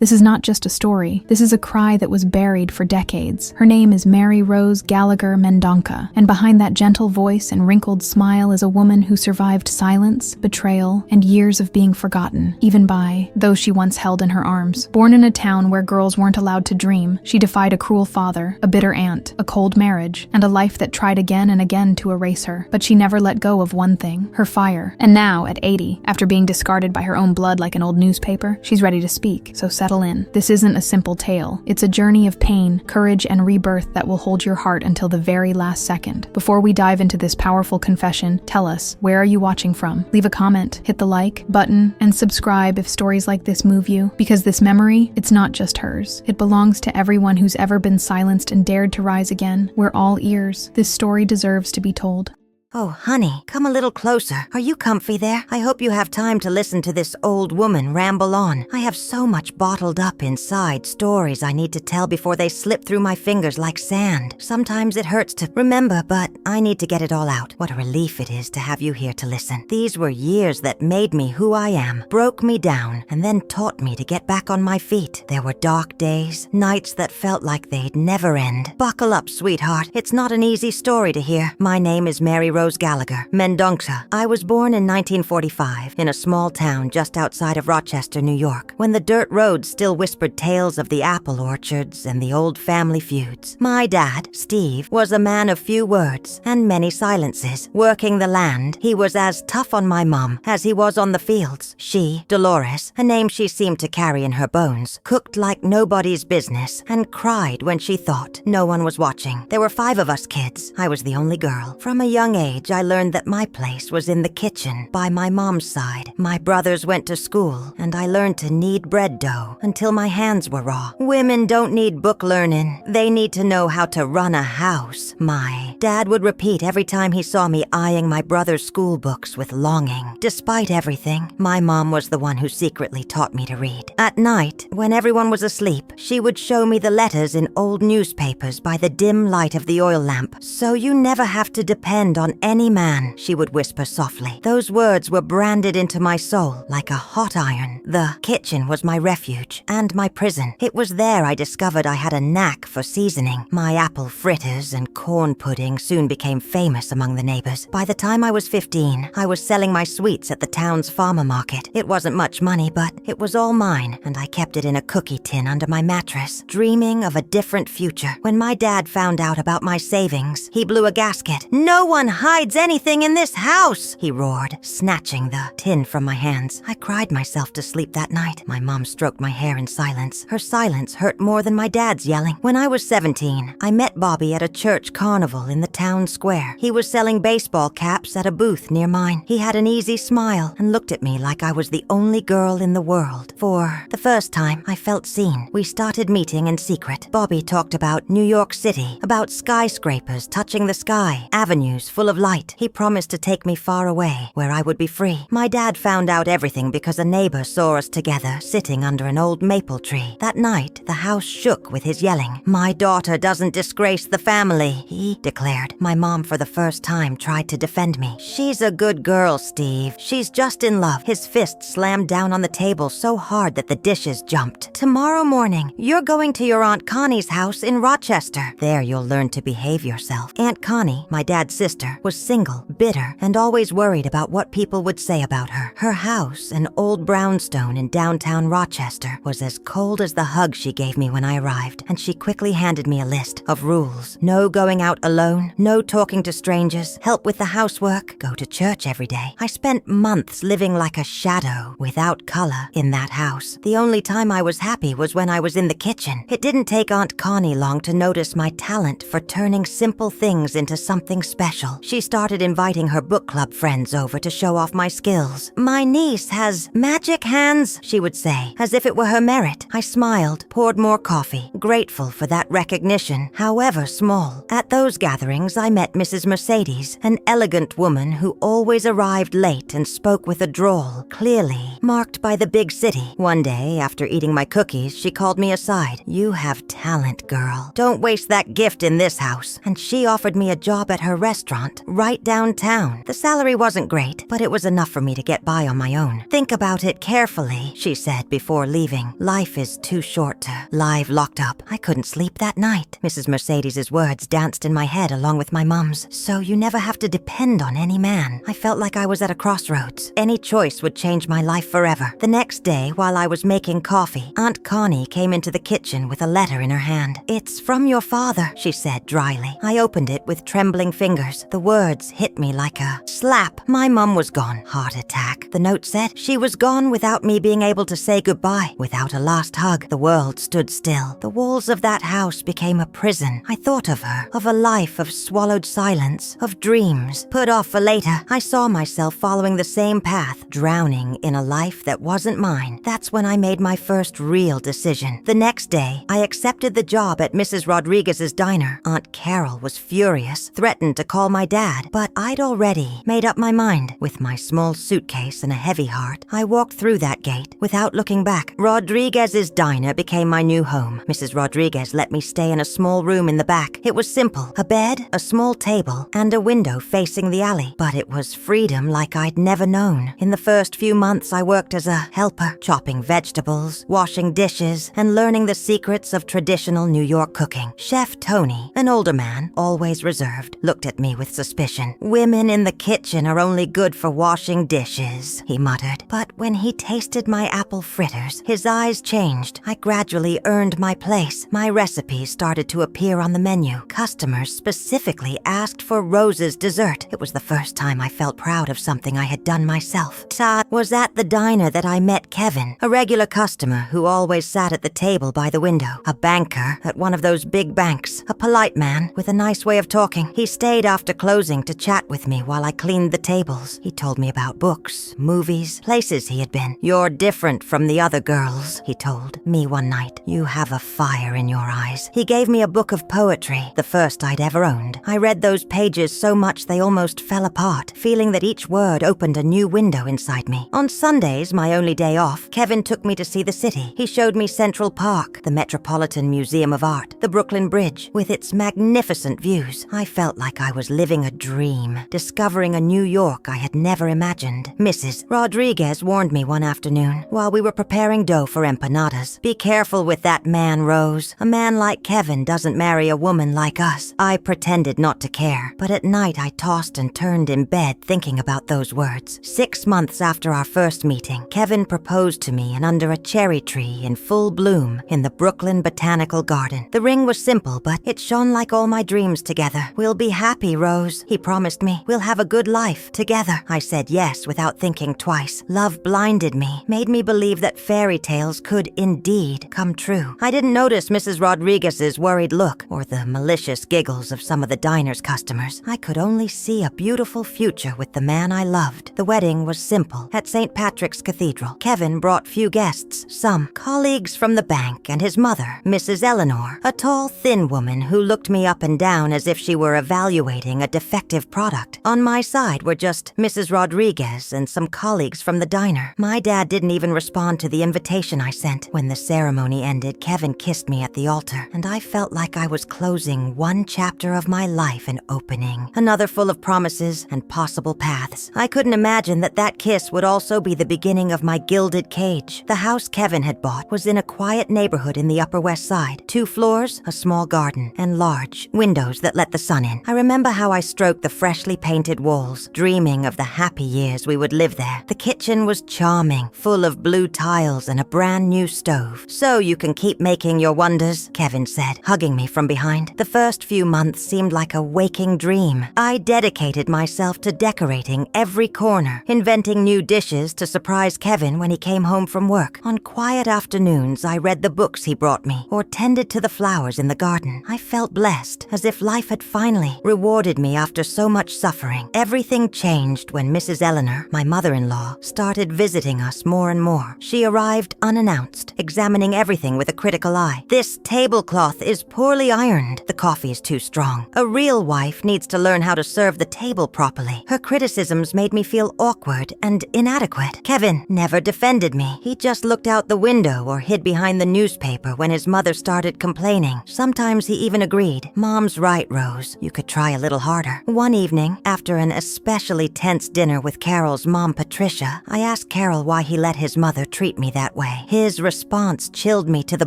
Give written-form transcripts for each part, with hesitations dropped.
This is not just a story. This is a cry that was buried for decades. Her name is Mary Rose Gallagher Mendonca, and behind that gentle voice and wrinkled smile is a woman who survived silence, betrayal, and years of being forgotten, even by those she once held in her arms. Born in a town where girls weren't allowed to dream, she defied a cruel father, a bitter aunt, a cold marriage, and a life that tried again and again to erase her. But she never let go of one thing, her fire. And now, at 80, after being discarded by her own blood like an old newspaper, she's ready to speak. So settle in. This isn't a simple tale. It's a journey of pain, courage, and rebirth that will hold your heart until the very last second. Before we dive into this powerful confession, tell us, where are you watching from? Leave a comment, hit the like button, and subscribe if stories like this move you. Because this memory, it's not just hers. It belongs to everyone who's ever been silenced and dared to rise again. We're all ears. This story deserves to be told. Oh, honey, come a little closer. Are you comfy there? I hope you have time to listen to this old woman ramble on. I have so much bottled up inside, stories I need to tell before they slip through my fingers like sand. Sometimes it hurts to remember, but I need to get it all out. What a relief it is to have you here to listen. These were years that made me who I am, broke me down, and then taught me to get back on my feet. There were dark days, nights that felt like they'd never end. Buckle up, sweetheart. It's not an easy story to hear. My name is Mary Rose Gallagher Mendonca. I was born in 1945 in a small town just outside of Rochester, New York, when the dirt roads still whispered tales of the apple orchards and the old family feuds. My dad, Steve, was a man of few words and many silences. Working the land, he was as tough on my mom as he was on the fields. She, Dolores, a name she seemed to carry in her bones, cooked like nobody's business and cried when she thought no one was watching. There were 5 of us kids. I was the only girl. From a young age, I learned that my place was in the kitchen by my mom's side. My brothers went to school, and I learned to knead bread dough until my hands were raw. Women don't need book learning. They need to know how to run a house. My dad would repeat every time he saw me eyeing my brother's school books with longing. Despite everything, my mom was the one who secretly taught me to read. At night, when everyone was asleep, she would show me the letters in old newspapers by the dim light of the oil lamp. So you never have to depend on any man, she would whisper softly. Those words were branded into my soul like a hot iron. The kitchen was my refuge and my prison. It was there I discovered I had a knack for seasoning. My apple fritters and corn pudding soon became famous among the neighbors. By the time I was 15, I was selling my sweets at the town's farmer market. It wasn't much money, but it was all mine, and I kept it in a cookie tin under my mattress, dreaming of a different future. When my dad found out about my savings, he blew a gasket. "No one hides anything in this house," he roared, snatching the tin from my hands. I cried myself to sleep that night. My mom stroked my hair in silence. Her silence hurt more than my dad's yelling. When I was 17, I met Bobby at a church carnival in the town square. He was selling baseball caps at a booth near mine. He had an easy smile and looked at me like I was the only girl in the world. For the first time, I felt seen. We started meeting in secret. Bobby talked about New York City, about skyscrapers touching the sky, avenues full of light. He promised to take me far away, where I would be free. My dad found out everything because a neighbor saw us together, sitting under an old maple tree. That night, the house shook with his yelling. "My daughter doesn't disgrace the family," he declared. My mom, for the first time, tried to defend me. "She's a good girl, Steve. She's just in love." His fist slammed down on the table so hard that the dishes jumped. "Tomorrow morning, you're going to your Aunt Connie's house in Rochester. There you'll learn to behave yourself." Aunt Connie, my dad's sister, was single, bitter, and always worried about what people would say about her. Her house, an old brownstone in downtown Rochester, was as cold as the hug she gave me when I arrived, and she quickly handed me a list of rules. No going out alone, no talking to strangers, help with the housework, go to church every day. I spent months living like a shadow, without color, in that house. The only time I was happy was when I was in the kitchen. It didn't take Aunt Connie long to notice my talent for turning simple things into something special. She started inviting her book club friends over to show off my skills. "My niece has magic hands," she would say, as if it were her merit. I smiled, poured more coffee, grateful for that recognition, however small. At those gatherings, I met Mrs. Mercedes, an elegant woman who always arrived late and spoke with a drawl, clearly marked by the big city. One day, after eating my cookies, she called me aside. "You have talent, girl. Don't waste that gift in this house." And she offered me a job at her restaurant. flat right downtown. The salary wasn't great, but it was enough for me to get by on my own. "Think about it carefully," she said before leaving. "Life is too short to live locked up." I couldn't sleep that night. Mrs. Mercedes's words danced in my head along with my mum's. "So you never have to depend on any man." I felt like I was at a crossroads. Any choice would change my life forever. The next day, while I was making coffee, Aunt Connie came into the kitchen with a letter in her hand. "It's from your father," she said dryly. I opened it with trembling fingers. The words hit me like a slap. My mum was gone. Heart attack. The note said she was gone without me being able to say goodbye. Without a last hug, the world stood still. The walls of that house became a prison. I thought of her, of a life of swallowed silence, of dreams put off for later. I saw myself following the same path, drowning in a life that wasn't mine. That's when I made my first real decision. The next day, I accepted the job at Mrs. Rodriguez's diner. Aunt Carol was furious, threatened to call my dad, but I'd already made up my mind. With my small suitcase and a heavy heart, I walked through that gate without looking back. Rodriguez's diner became my new home. Mrs. Rodriguez let me stay in a small room in the back. It was simple: a bed, a small table, and a window facing the alley. But it was freedom like I'd never known. In the first few months, I worked as a helper, chopping vegetables, washing dishes, and learning the secrets of traditional New York cooking. Chef Tony, an older man, always reserved, looked at me with suspicion. "Women in the kitchen are only good for washing dishes," he muttered. But when he tasted my apple fritters, his eyes changed. I gradually earned my place. My recipes started to appear on the menu. Customers specifically asked for Rose's dessert. It was the first time I felt proud of something I had done myself. It was at the diner that I met Kevin, a regular customer who always sat at the table by the window. A banker at one of those big banks. A polite man with a nice way of talking. He stayed after closing to chat with me while I cleaned the tables. He told me about books, movies, places he had been. "You're different from the other girls," he told me one night. "You have a fire in your eyes." He gave me a book of poetry, the first I'd ever owned. I read those pages so much they almost fell apart, feeling that each word opened a new window inside me. On Sundays, my only day off, Kevin took me to see the city. He showed me Central Park, the Metropolitan Museum of Art, the Brooklyn Bridge, with its magnificent views. I felt like I was living a dream, discovering a New York I had never imagined. Mrs. Rodriguez warned me one afternoon, while we were preparing dough for empanadas. "Be careful with that man, Rose. A man like Kevin doesn't marry a woman like us." I pretended not to care, but at night I tossed and turned in bed thinking about those words. 6 months after our first meeting, Kevin proposed to me and under a cherry tree in full bloom in the Brooklyn Botanical Garden. The ring was simple, but it shone like all my dreams together. "We'll be happy, Rose," he promised me. "We'll have a good life together." I said yes without thinking twice. Love blinded me, made me believe that fairy tales could indeed come true. I didn't notice Mrs. Rodriguez's worried look or the malicious giggles of some of the diner's customers. I could only see a beautiful future with the man I loved. The wedding was simple, at St. Patrick's Cathedral. Kevin brought few guests, some colleagues from the bank and his mother, Mrs. Eleanor, a tall, thin woman who looked me up and down as if she were evaluating a defective product. On my side were just Mrs. Rodriguez and some colleagues from the diner. My dad didn't even respond to the invitation I sent. When the ceremony ended, Kevin kissed me at the altar, and I felt like I was closing one chapter of my life and opening another full of promises and possible paths. I couldn't imagine that that kiss would also be the beginning of my gilded cage. The house Kevin had bought was in a quiet neighborhood in the Upper West Side. 2 floors, a small garden, and large windows that let the sun in. I remember how I stroked the freshly painted walls, dreaming of the happy years we would live there. The kitchen was charming, full of blue tiles and a brand new stove. "So you can keep making your wonders," Kevin said, hugging me from behind. The first few months seemed like a waking dream. I dedicated myself to decorating every corner, inventing new dishes to surprise Kevin when he came home from work. On quiet afternoons, I read the books he brought me or tended to the flowers in the garden. I felt blessed, as if life had finally rewarded me after so much suffering. Everything changed when Mrs. Eleanor, my mother-in-law, started visiting us more and more. She arrived unannounced, examining everything with a critical eye. "This tablecloth is poorly ironed. The coffee is too strong. A real wife needs to learn how to serve the table properly." Her criticisms made me feel awkward and inadequate. Kevin never defended me. He just looked out the window or hid behind the newspaper when his mother started complaining. Sometimes he even agreed. "Mom's right, Rose. You could try a little harder." later. One evening, after an especially tense dinner with Carol's mom, Patricia, I asked Carol why he let his mother treat me that way. His response chilled me to the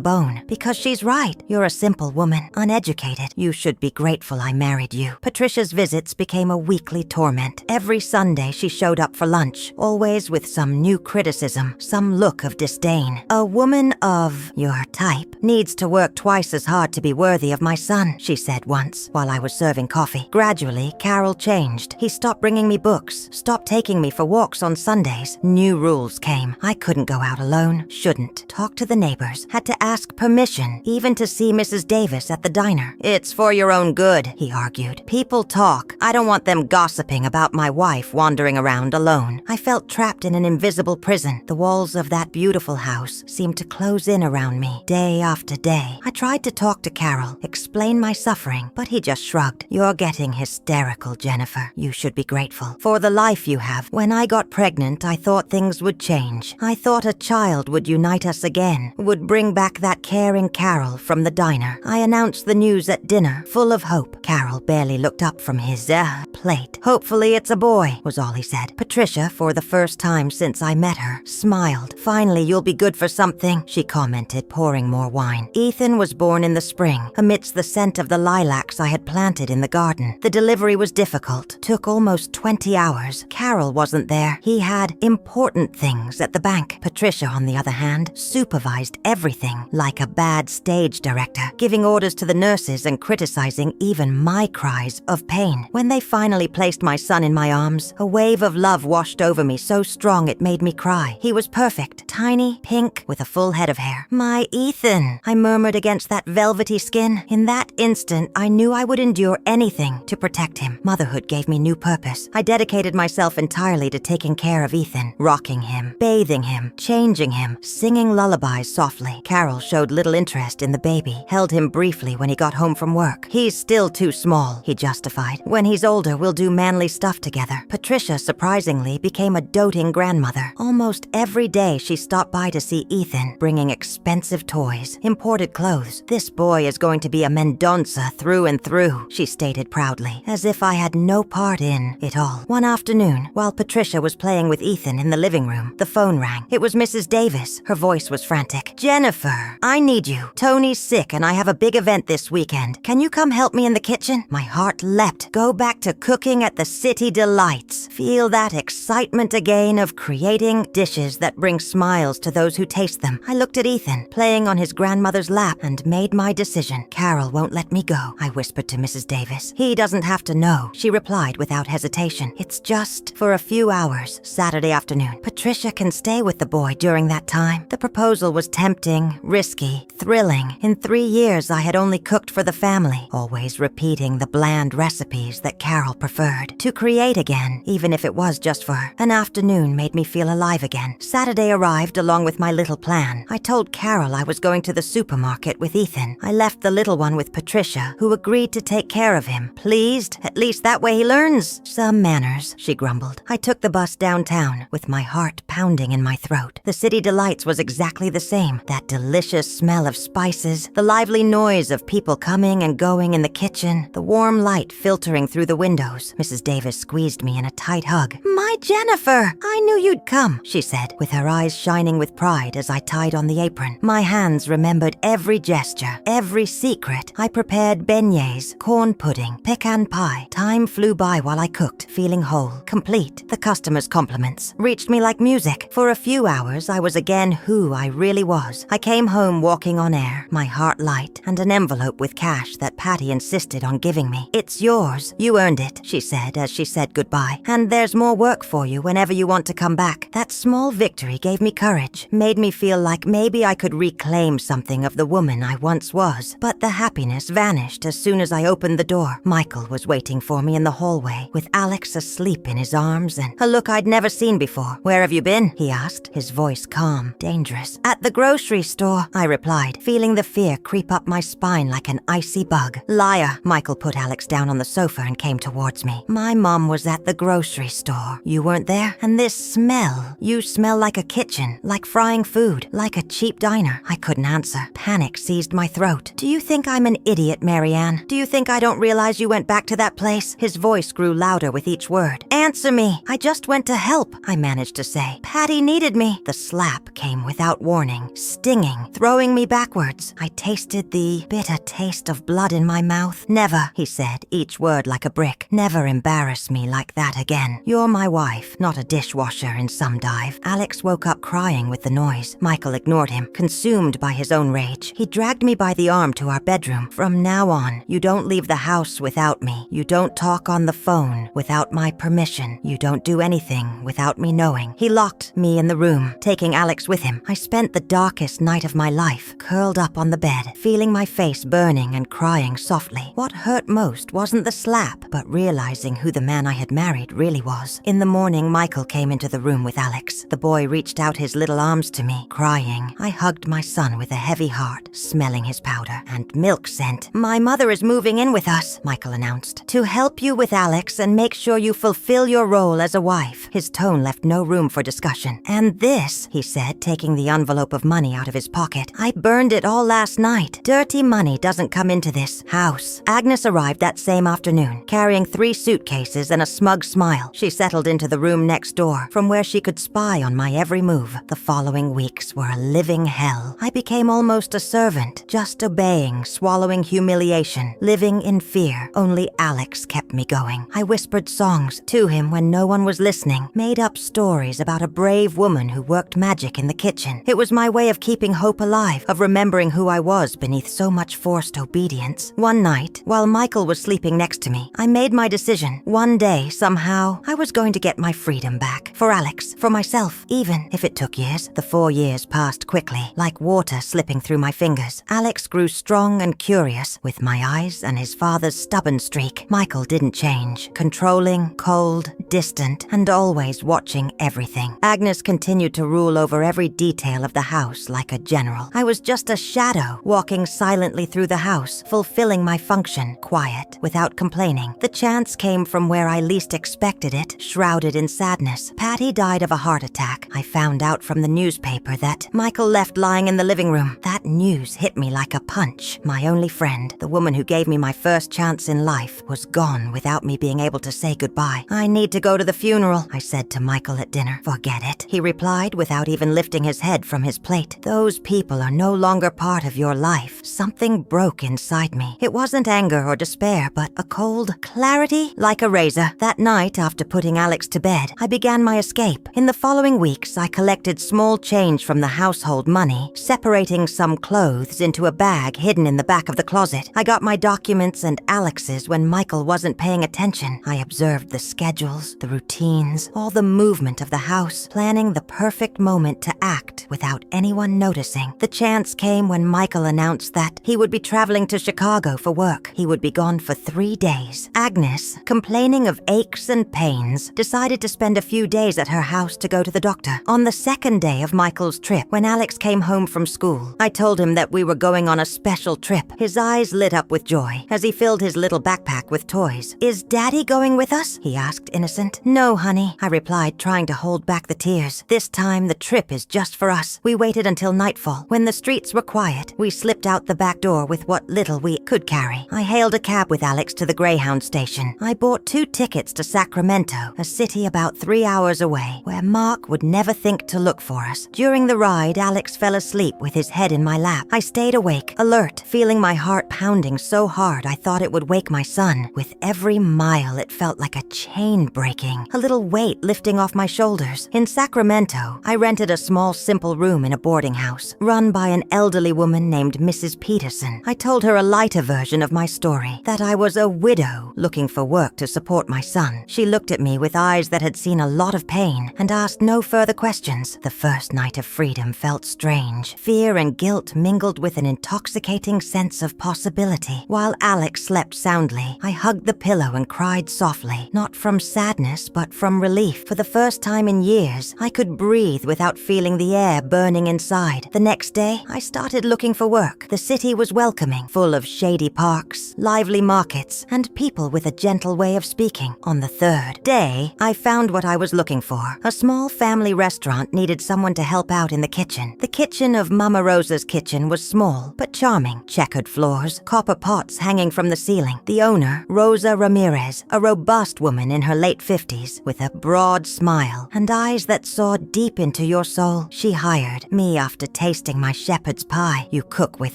bone. Because she's right. You're a simple woman, uneducated. You should be grateful I married you. Patricia's visits became a weekly torment. Every Sunday she showed up for lunch, always with some new criticism, some look of disdain. A woman of your type needs to work twice as hard to be worthy of my son, she said once while I was serving coffee. Gradually, Carol changed. He stopped bringing me books, stopped taking me for walks on Sundays. New rules came. I couldn't go out alone, shouldn't talk to the neighbors, had to ask permission, even to see Mrs. Davis at the diner. It's for your own good, he argued. People talk. I don't want them gossiping about my wife wandering around alone. I felt trapped in an invisible prison. The walls of that beautiful house seemed to close in around me, day after day. I tried to talk to Carol, explain my suffering, but he just shrugged. You're getting hysterical, Jennifer. You should be grateful for the life you have. When I got pregnant, I thought things would change. I thought a child would unite us again, would bring back that caring Carol from the diner. I announced the news at dinner, full of hope. Carol barely looked up from his plate. Hopefully it's a boy, was all he said. Patricia, for the first time since I met her, smiled. Finally, you'll be good for something, she commented, pouring more wine. Ethan was born in the spring, amidst the scent of the lilacs I had planted in the garden. The delivery was difficult, took almost 20 hours. Carol wasn't there. He had important things at the bank. Patricia, on the other hand, supervised everything like a bad stage director, giving orders to the nurses and criticizing even my cries of pain. When they finally placed my son in my arms, a wave of love washed over me so strong it made me cry. He was perfect, tiny, pink, with a full head of hair. My Ethan, I murmured against that velvety skin. In that instant, I knew I would endure anything to protect him. Motherhood gave me new purpose. I dedicated myself entirely to taking care of Ethan, rocking him, bathing him, changing him, singing lullabies softly. Carol showed little interest in the baby, held him briefly when he got home from work. He's still too small, he justified. When he's older, we'll do manly stuff together. Patricia, surprisingly, became a doting grandmother. Almost every day she stopped by to see Ethan, bringing expensive toys, imported clothes. This boy is going to be a Mendonça through and through, she stated proudly, as if I had no part in it all. One afternoon, while Patricia was playing with Ethan in the living room, the phone rang. It was Mrs. Davis. Her voice was frantic. Jennifer, I need you. Tony's sick and I have a big event this weekend. Can you come help me in the kitchen? My heart leapt. Go back to cooking at the City Delights. Feel that excitement again of creating dishes that bring smiles to those who taste them. I looked at Ethan, playing on his grandmother's lap, and made my decision. Carol won't let me go, I whispered to Mrs. Davis. He doesn't have to know, she replied without hesitation. It's just for a few hours, Saturday afternoon. Patricia can stay with the boy during that time. The proposal was tempting, risky, thrilling. In 3 years, I had only cooked for the family, always repeating the bland recipes that Carol preferred. To create again, even if it was just for an afternoon, made me feel alive again. Saturday arrived along with my little plan. I told Carol I was going to the supermarket with Ethan. I left the little one with Patricia, who agreed to take care of him. Pleased? At least that way he learns some manners, she grumbled. I took the bus downtown, with my heart pounding in my throat. The City Delights was exactly the same. That delicious smell of spices, the lively noise of people coming and going in the kitchen, the warm light filtering through the windows. Mrs. Davis squeezed me in a tight hug. My Jennifer, I knew you'd come, she said, with her eyes shining with pride as I tied on the apron. My hands remembered every gesture, every secret. I prepared beignets, corn pudding, pecan pie. Time flew by while I cooked, feeling whole, complete. The customers' compliments reached me like music. For a few hours, I was again who I really was. I came home walking on air, my heart light, and an envelope with cash that Patty insisted on giving me. It's yours. You earned it, she said as she said goodbye. And there's more work for you whenever you want to come back. That small victory gave me courage, made me feel like maybe I could reclaim something of the woman I once was. But the happiness vanished as soon as I opened the door. Michael was waiting for me in the hallway, with Alex asleep in his arms and a look I'd never seen before. Where have you been? He asked, his voice calm, dangerous. At the grocery store, I replied, feeling the fear creep up my spine like an icy bug. Liar. Michael put Alex down on the sofa and came towards me. My mom was at the grocery store. You weren't there? And this smell. You smell like a kitchen, like frying food, like a cheap diner. I couldn't answer. Panic seized my throat. Do you think I'm an idiot, Marianne? Do you think I don't realize you went back to to that place? His voice grew louder with each word. Answer me. I just went to help, I managed to say. Patty needed me. The slap came without warning, stinging, throwing me backwards. I tasted the bitter taste of blood in my mouth. Never, he said, each word like a brick. Never embarrass me like that again. You're my wife, not a dishwasher in some dive. Alex woke up crying with the noise. Michael ignored him, consumed by his own rage. He dragged me by the arm to our bedroom. From now on, you don't leave the house without me. You don't talk on the phone without my permission. You don't do anything without me knowing. He locked me in the room, taking Alex with him. I spent the darkest night of my life, curled up on the bed, feeling my face burning and crying softly. What hurt most wasn't the slap, but realizing who the man I had married really was. In the morning, Michael came into the room with Alex. The boy reached out his little arms to me, crying. I hugged my son with a heavy heart, smelling his powder and milk scent. My mother is moving in with us, Michael announced, to help you with Alex and make sure you fulfill your role as a wife. His tone left no room for discussion. And this, he said, taking the envelope of money out of his pocket. I burned it all last night. Dirty money doesn't come into this house. Agnes arrived that same afternoon, carrying 3 suitcases and a smug smile. She settled into the room next door, from where she could spy on my every move. The following weeks were a living hell. I became almost a servant, just obeying, swallowing humiliation, living in fear. Only Alex kept me going. I whispered songs to him when no one was listening, made up stories about a brave woman who worked magic in the kitchen. It was my way of keeping hope alive, of remembering who I was beneath so much forced obedience. One night, while Michael was sleeping next to me, I made my decision. One day, somehow, I was going to get my freedom back. For Alex, for myself, even if it took years. The 4 years passed quickly, like water slipping through my fingers. Alex grew strong and curious, with my eyes and his father's stubborn streak. Michael didn't change. Controlling, cold, distant, and always watching everything. Agnes continued to rule over every detail of the house like a general. I was just a shadow, walking silently through the house, fulfilling my function, quiet, without complaining. The chance came from where I least expected it, shrouded in sadness. Patty died of a heart attack. I found out from the newspaper that Michael left lying in the living room. That news hit me like a punch. My only friend, the woman who gave me my first chance in life, was gone without me being able to say goodbye. I need to go to the funeral, I said to Michael at dinner. Forget it, he replied without even lifting his head from his plate. Those people are no longer part of your life. Something broke inside me. It wasn't anger or despair, but a cold clarity like a razor. That night, after putting Alex to bed, I began my escape. In the following weeks, I collected small change from the household money, separating some clothes into a bag hidden in the back of the closet. I got my documents and Alex's when Michael wasn't paying attention. I observed the schedules, the routines, all the movement of the house, planning the perfect moment to act without anyone noticing. The chance came when Michael announced that he would be traveling to Chicago for work. He would be gone for 3 days. Agnes, complaining of aches and pains, decided to spend a few days at her house to go to the doctor. On the second day of Michael's trip, when Alex came home from school, I told him that we were going on a special trip. His eyes lit up with joy as he filled his little backpack with toys. Is Daddy going with us? He asked, innocent. No, honey, I replied, trying to hold back the tears. This time, the trip is just for us. We waited until nightfall. When the streets were quiet, we slipped out the back door with what little we could carry. I hailed a cab with Alex to the Greyhound station. I bought 2 tickets to Sacramento, a city about 3 hours away, where Mark would never think to look for us. During the ride, Alex fell asleep with his head in my lap. I stayed awake, alert, feeling my heart pounding so hard I thought it would wake my son. With every mile, it felt like a chain breaking, a little weight lifting off my shoulders. In Sacramento, I rented a small, simple room in a boarding house, run by an elderly woman named Mrs. Peterson. I told her a lighter version of my story, that I was a widow looking for work to support my son. She looked at me with eyes that had seen a lot of pain and asked no further questions. The first night of freedom felt strange. Fear and guilt mingled with an intoxicating sense of possibility. While Alex slept soundly, I hugged the pillow and cried softly, not from sadness but from relief. For the first time in years, I could breathe without feeling the air burning inside. The next day, I started looking for work. The city was welcoming, full of shady parks, lively markets, and people with a gentle way of speaking. On the third day, I found what I was looking for. A small family restaurant needed someone to help out in the kitchen. The kitchen of Mama Rosa's kitchen was small, but charming. Checkered floors, copper pots hanging from the ceiling. The owner, Rosa Ramirez, a robust woman in her late 50s, with a broad smile and eyes that saw deep into your soul. She hired me after tasting my shepherd's pie. "You cook with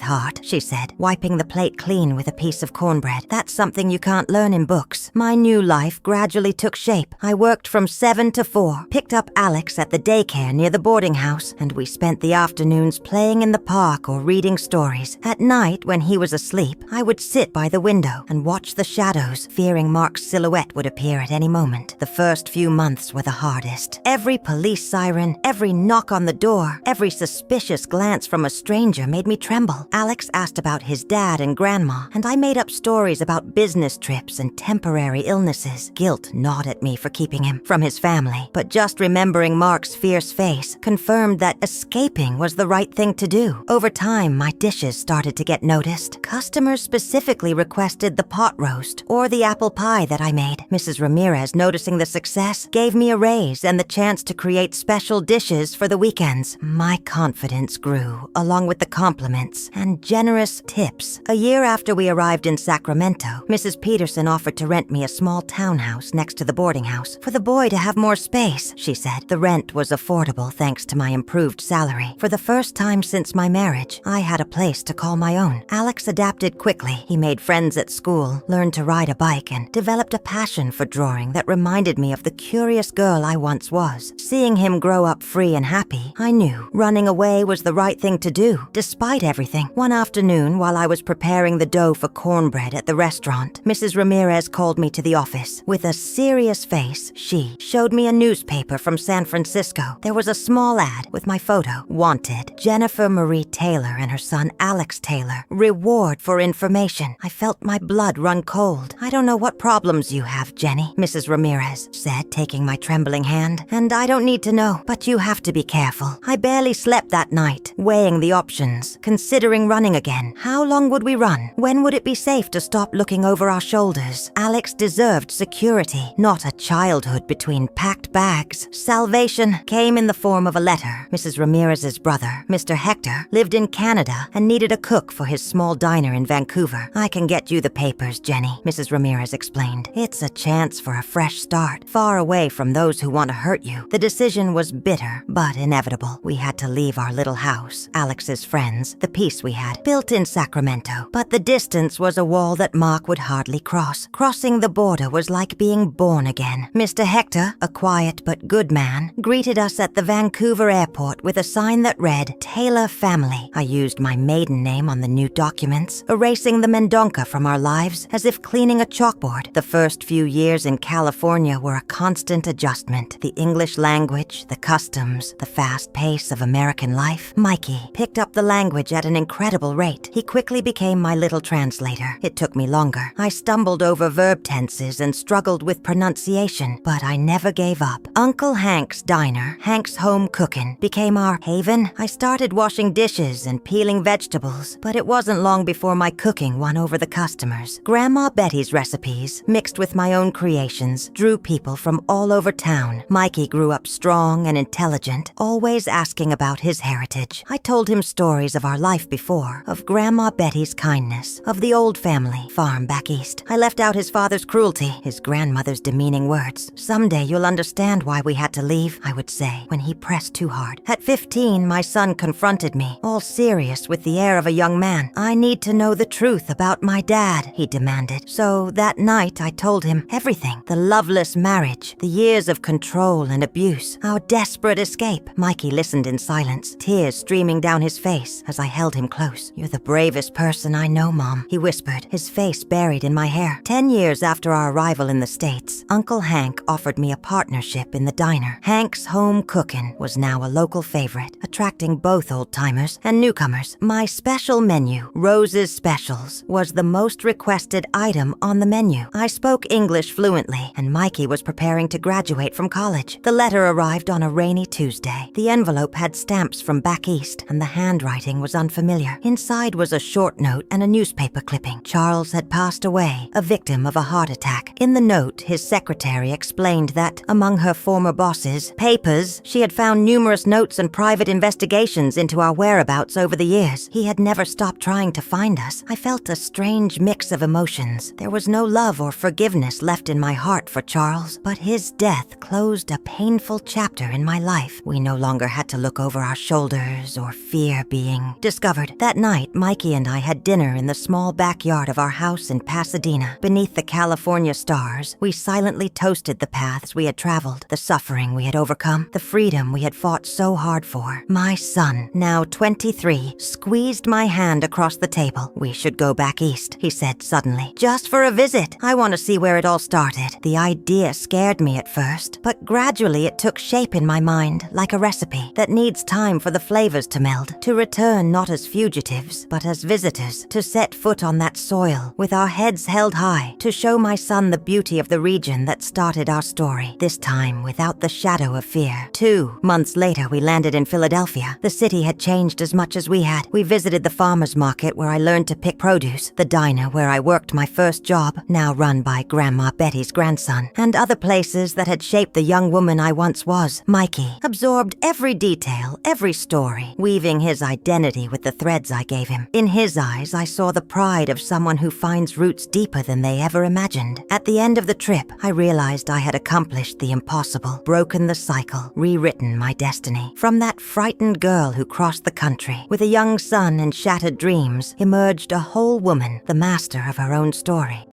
heart," she said, wiping the plate clean with a piece of cornbread. "That's something you can't learn in books." My new life gradually took shape. I worked from 7 to 4, picked up Alex at the daycare near the boarding house, and we spent the afternoons playing in the park or reading stories. At night, when he was asleep, I would sit by the window and watch the shadows, fearing Mark's silhouette would appear at any moment. The first few months were the hardest. Every police siren, every knock on the door, every suspicious glance from a stranger made me tremble. Alex asked about his dad and grandma, and I made up stories about business trips and temporary illnesses. Guilt gnawed at me for keeping him from his family, but just remembering Mark's fierce face confirmed that escaping was the right thing to do. Over time, my dishes started to get noticed. Customers specifically requested the pot roast or the apple pie that I made. Mrs. Ramirez, noticing the success, gave me a raise and the chance to create special dishes for the weekends. My confidence grew, along with the compliments and generous tips. A year after we arrived in Sacramento, Mrs. Peterson offered to rent me a small townhouse next to the boarding house for the boy to have more space, she said. The rent was affordable thanks to my improved salary. For the first time since my marriage, I had a place to call my own. Alex adapted quickly. He made friends at school, learned to ride a bike, and developed a passion for drawing that reminded me of the curious girl I once was. Seeing him grow up free and happy, I knew running away was the right thing to do. Despite everything, one afternoon while I was preparing the dough for cornbread at the restaurant, Mrs. Ramirez called me to the office. With a serious face, she showed me a newspaper from San Francisco. There was a small ad with my photo. Wanted, Jennifer Marie Taylor and her son Alex Taylor. Reward for information. I felt my blood run cold. "I don't know what problems you have, Jenny," Mrs. Ramirez said, taking my trembling hand. "And I don't need to know, but you have to be careful. I barely slept that night, weighing the options, considering running again. How long would we run? When would it be safe to stop looking over our shoulders? Alex deserved security, not a childhood between packed bags. Salvation came in the form of a letter. Mrs. Ramirez's brother, Mr. Hector, lived in Canada and needed a cook for his small diner in Vancouver. "I can get you the papers, Jenny," Mrs. Ramirez explained. "It's a chance for a fresh start, far away from those who want to hurt you." The decision was bitter, but inevitable. We had to leave our little house, Alex's friends, the peace we had, built in Sacramento. But the distance was a wall that Mark would hardly cross. Crossing the border was like being born again. Mr. Hector, a quiet but good man, greeted us at the Vancouver airport with a sign that read, "Taylor Family." I used my maiden name on the new documents, erasing the Mendonca from our lives as if cleaning a chalkboard. The first few years in California were a constant adjustment. The English language, the customs, the fast pace of American life. Mikey picked up the language at an incredible rate. He quickly became my little translator. It took me longer. I stumbled over verb tenses and struggled with pronunciation, but I never gave up. Uncle Hank's diner, Hank's Home Cookin', became our haven. I started washing dishes and peeling vegetables, but it wasn't long before my cooking won over the customers. Grandma Betty's recipes, mixed with my own creations, drew people from all over town. Mikey grew up strong and intelligent, always asking about his heritage. I told him stories of our life before, of Grandma Betty's kindness, of the old family farm back east. I left out his father's cruelty, his grandmother's demeaning words. "Someday you'll understand why we had to leave," I would say, when he pressed too hard. At 15, my son confronted me, all serious with the air of a young man. "I need to know the truth about my dad," he demanded. So that night I told him everything. The loveless marriage, the years of control and abuse, our desperate escape. Mikey listened in silence, tears streaming down his face as I held him close. "You're the bravest person I know, Mom," he whispered, his face buried in my hair. 10 years after our arrival in the States, Uncle Hank offered me a partnership in the diner. Hank's Home Cookin' was now a local favorite, attracting both old-timers and newcomers. My special menu, Rose's Specials, was the most requested item on the menu. I spoke English fluently, and Mikey was preparing to graduate from college. The letter arrived on a rainy Tuesday. The envelope had stamps from back east, and the handwriting was unfamiliar. Inside was a short note and a newspaper clipping. Charles had passed away, a victim of a heart attack. In the note, his secretary explained that, among her former boss's papers, she had found numerous notes and private investigations into our whereabouts over the years. He had never stopped trying to find us. I felt a strange mix of emotions. There was no love or forgiveness left in my heart for Charles, but his death closed a painful chapter in my life. We no longer had to look over our shoulders or fear being discovered. That night, Mikey and I had dinner in the small backyard of our house in Pasadena. Beneath the California stars, we silently toasted the paths we had traveled, the suffering we had overcome, the freedom we had fought so hard for. My son, now 23, squeezed my hand across the table. "We should go back east," he said suddenly. "Just for a visit. I want to see where it all started." The idea scared me at first, but gradually it took shape in my mind, like a recipe that needs time for the flavors to meld, to return not as fugitives, but as visitors, to set foot on that soil, with our heads held high, to show my son the beauty of the region that started our story, this time without the shadow of fear. 2 months later, we landed in Philadelphia. The city had changed as much as we had. We visited the farmer's market where I learned to pick produce, the diner where I worked my first job, now run by Grandma Betty's grandson, and other places that had shaped the young woman I once was. Mikey absorbed every detail, every story, weaving his identity with the threads I gave him. In his eyes, I saw the pride of someone who finds roots deeper than they ever imagined. At the end of the trip, I realized I had accomplished the impossible, broken the cycle, rewritten my destiny. From that frightened girl who crossed the country, with a young son and shattered dreams, emerged a whole woman, the master of her own story.